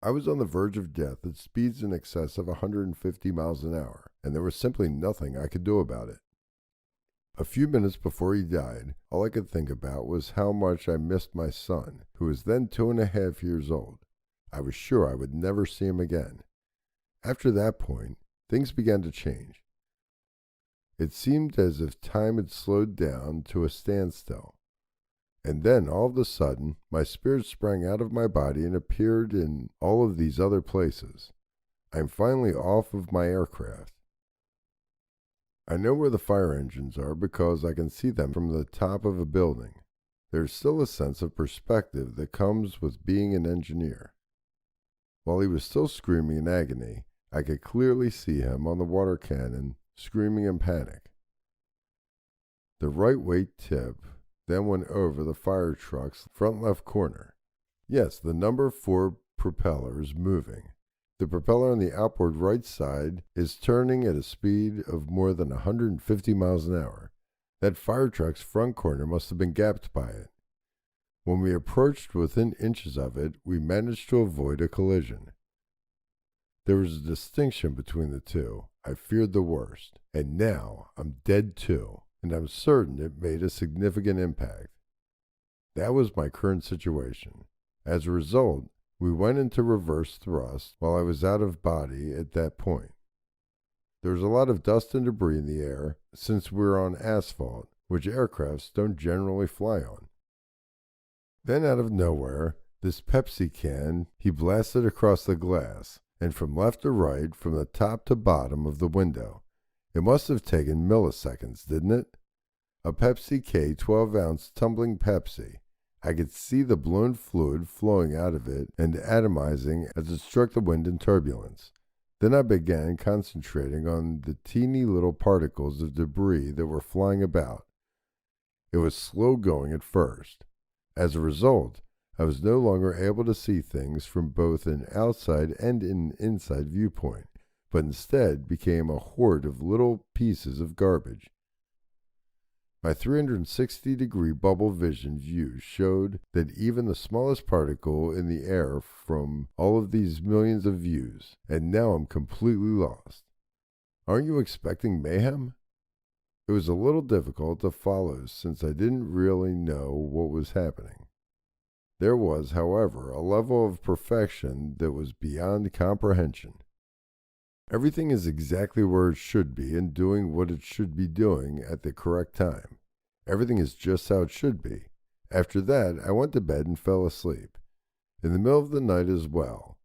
I was on the verge of death at speeds in excess of 150 miles an hour, and there was simply nothing I could do about it. A few minutes before he died, all I could think about was how much I missed my son, who was then 2.5 years old. I was sure I would never see him again. After that point, things began to change. It seemed as if time had slowed down to a standstill. And then, all of a sudden, my spirit sprang out of my body and appeared in all of these other places. I am finally off of my aircraft. I know where the fire engines are because I can see them from the top of a building. There's still a sense of perspective that comes with being an engineer. While he was still screaming in agony, I could clearly see him on the water cannon, screaming in panic. The right weight tip then went over the fire truck's front left corner. Yes, the number 4 propeller is moving. The propeller on the outboard right side is turning at a speed of more than 150 miles an hour. That fire truck's front corner must have been gapped by it. When we approached within inches of it, we managed to avoid a collision. There was a distinction between the two. I feared the worst, and now I'm dead too, and I'm certain it made a significant impact. That was my current situation. As a result, we went into reverse thrust while I was out of body at that point. There was a lot of dust and debris in the air since we were on asphalt, which aircrafts don't generally fly on. Then out of nowhere, this Pepsi can he blasted across the glass, and from left to right, from the top to bottom of the window. It must have taken milliseconds, didn't it? A Pepsi K 12-ounce tumbling Pepsi. I could see the blown fluid flowing out of it and atomizing as it struck the wind in turbulence. Then I began concentrating on the teeny little particles of debris that were flying about. It was slow going at first. As a result, I was no longer able to see things from both an outside and an inside viewpoint, but instead became a horde of little pieces of garbage. My 360-degree bubble vision view showed that even the smallest particle in the air from all of these millions of views, and now I'm completely lost. Aren't you expecting mayhem? It was a little difficult to follow since I didn't really know what was happening. There was, however, a level of perfection that was beyond comprehension. Everything is exactly where it should be and doing what it should be doing at the correct time. Everything is just how it should be. After that, I went to bed and fell asleep. In the middle of the night as well.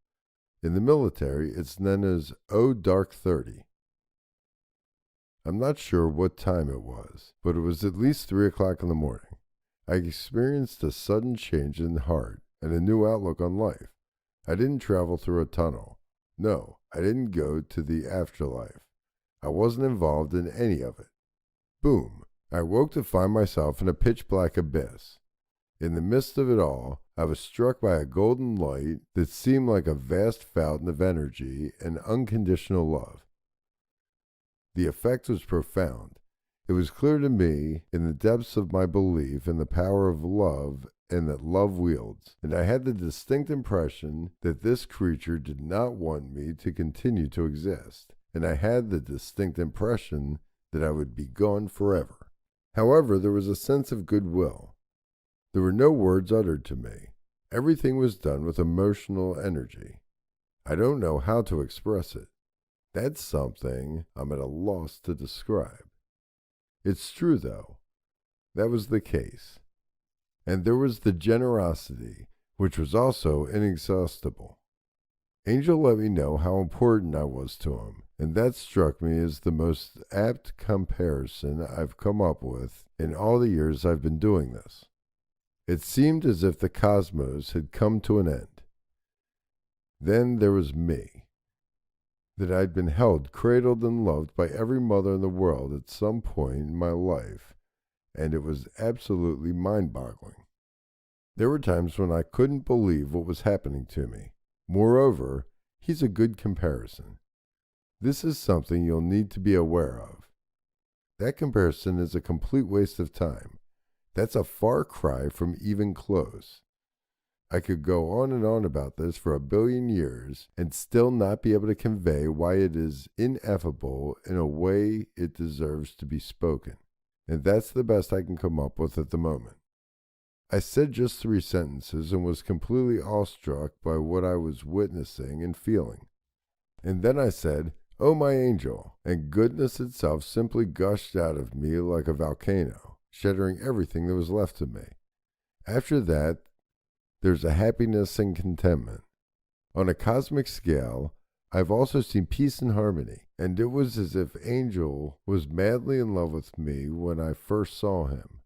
In the military, it's known as dark 30. I'm not sure what time it was, but it was at least 3 o'clock in the morning. I experienced a sudden change in heart and a new outlook on life. I didn't travel through a tunnel. No, I didn't go to the afterlife. I wasn't involved in any of it. Boom! I woke to find myself in a pitch-black abyss. In the midst of it all, I was struck by a golden light that seemed like a vast fountain of energy and unconditional love. The effect was profound. It was clear to me, in the depths of my belief in the power of love and that love wields, and I had the distinct impression that this creature did not want me to continue to exist, and I had the distinct impression that I would be gone forever. However, there was a sense of goodwill. There were no words uttered to me. Everything was done with emotional energy. I don't know how to express it. That's something I'm at a loss to describe. It's true, though. That was the case. And there was the generosity, which was also inexhaustible. Angel let me know how important I was to him, and that struck me as the most apt comparison I've come up with in all the years I've been doing this. It seemed as if the cosmos had come to an end. Then there was me. That I'd been held, cradled, and loved by every mother in the world at some point in my life, and it was absolutely mind-boggling. There were times when I couldn't believe what was happening to me. Moreover, he's a good comparison. This is something you'll need to be aware of. That comparison is a complete waste of time. That's a far cry from even close. I could go on and on about this for a billion years and still not be able to convey why it is ineffable in a way it deserves to be spoken. And that's the best I can come up with at the moment. I said just 3 sentences and was completely awestruck by what I was witnessing and feeling. And then I said, "Oh, my angel," and goodness itself simply gushed out of me like a volcano, shattering everything that was left of me. After that, there's a happiness and contentment. On a cosmic scale, I've also seen peace and harmony, and it was as if Angel was madly in love with me when I first saw him,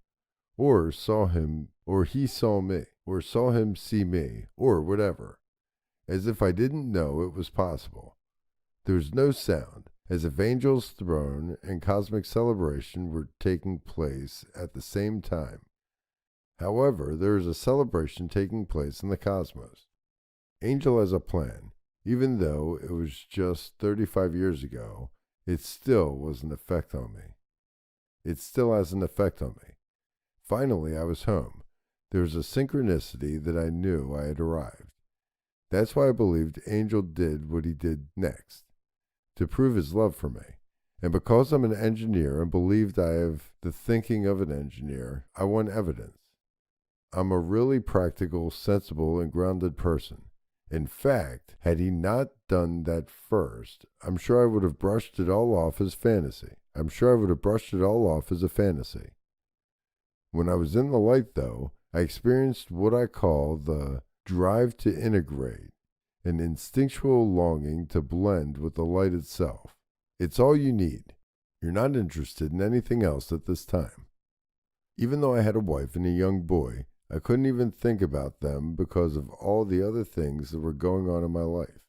or saw him, or he saw me, or saw him see me, or whatever, as if I didn't know it was possible. There was no sound, as if Angel's throne and cosmic celebration were taking place at the same time. However, there is a celebration taking place in the cosmos. Angel has a plan. Even though it was just 35 years ago, it still was an effect on me. It still has an effect on me. Finally, I was home. There was a synchronicity that I knew I had arrived. That's why I believed Angel did what he did next, to prove his love for me. And because I'm an engineer and believed I have the thinking of an engineer, I want evidence. I'm a really practical, sensible, and grounded person. In fact, had he not done that first, I'm sure I would have brushed it all off as fantasy. I'm sure I would have brushed it all off as a fantasy. When I was in the light, though, I experienced what I call the drive to integrate, an instinctual longing to blend with the light itself. It's all you need. You're not interested in anything else at this time. Even though I had a wife and a young boy, I couldn't even think about them because of all the other things that were going on in my life.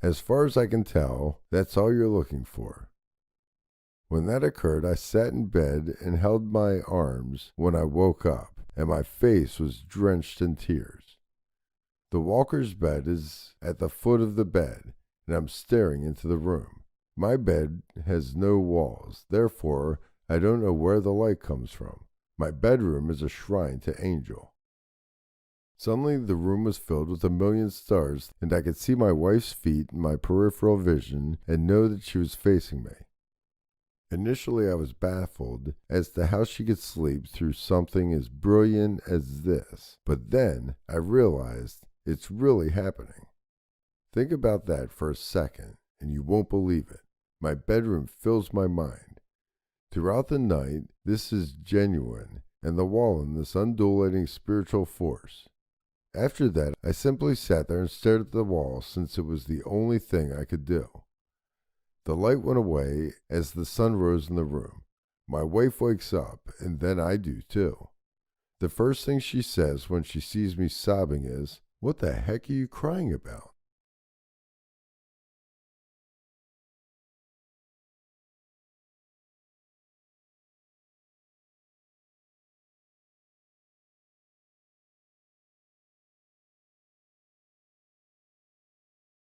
As far as I can tell, that's all you're looking for. When that occurred, I sat in bed and held my arms when I woke up, and my face was drenched in tears. The walker's bed is at the foot of the bed, and I'm staring into the room. My bed has no walls, therefore I don't know where the light comes from. My bedroom is a shrine to Angel. Suddenly the room was filled with a million stars, and I could see my wife's feet in my peripheral vision and know that she was facing me. Initially I was baffled as to how she could sleep through something as brilliant as this, but then I realized it's really happening. Think about that for a second, and you won't believe it. My bedroom fills my mind. Throughout the night, this is genuine, and the Wallen this undulating spiritual force. After that, I simply sat there and stared at the wall since it was the only thing I could do. The light went away as the sun rose in the room. My wife wakes up, and then I do too. The first thing she says when she sees me sobbing is, "What the heck are you crying about?"